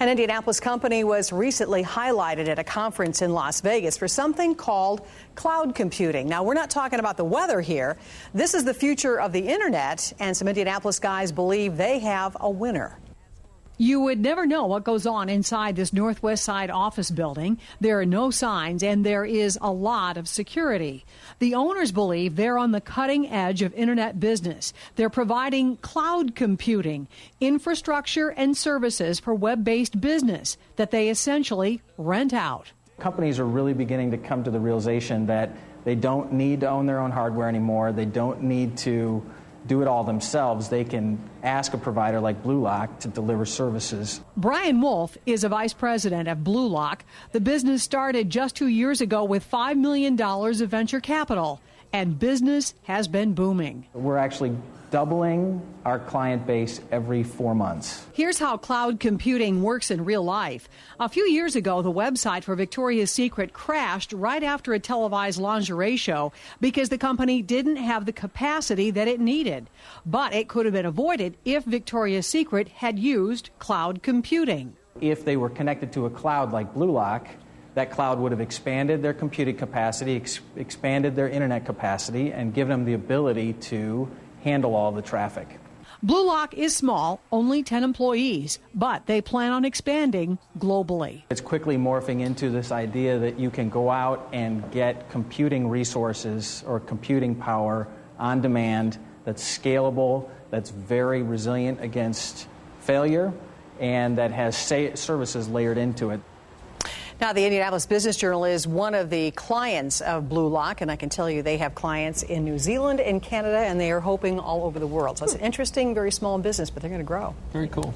An Indianapolis company was recently highlighted at a conference in Las Vegas for something called cloud computing. Now, we're not talking about the weather here. This is the future of the internet, and some Indianapolis guys believe they have a winner. You would never know what goes on inside this Northwest Side office building. There are no signs, and there is a lot of security. The owners believe they're on the cutting edge of internet business. They're providing cloud computing, infrastructure and services for web-based business that they essentially rent out. Companies are really beginning to come to the realization that they don't need to own their own hardware anymore. They don't need to do it all themselves. They can ask a provider like Bluelock to deliver services. Brian Wolf is a vice president of Bluelock. The business started just 2 years ago with $5 million of venture capital, and business has been booming. We're actually doubling our client base every 4 months. Here's how cloud computing works in real life. A few years ago, the website for Victoria's Secret crashed right after a televised lingerie show because the company didn't have the capacity that it needed. But it could have been avoided if Victoria's Secret had used cloud computing. If they were connected to a cloud like Bluelock, that cloud would have expanded their computing capacity, expanded their internet capacity, and given them the ability to handle all the traffic. Bluelock is small, only 10 employees, but they plan on expanding globally. It's quickly morphing into this idea that you can go out and get computing resources or computing power on demand that's scalable, that's very resilient against failure, and that has services layered into it. Now, the Indianapolis Business Journal is one of the clients of Bluelock, and I can tell you they have clients in New Zealand and Canada, and they are hoping all over the world. So it's an interesting, very small business, but they're going to grow. Very cool.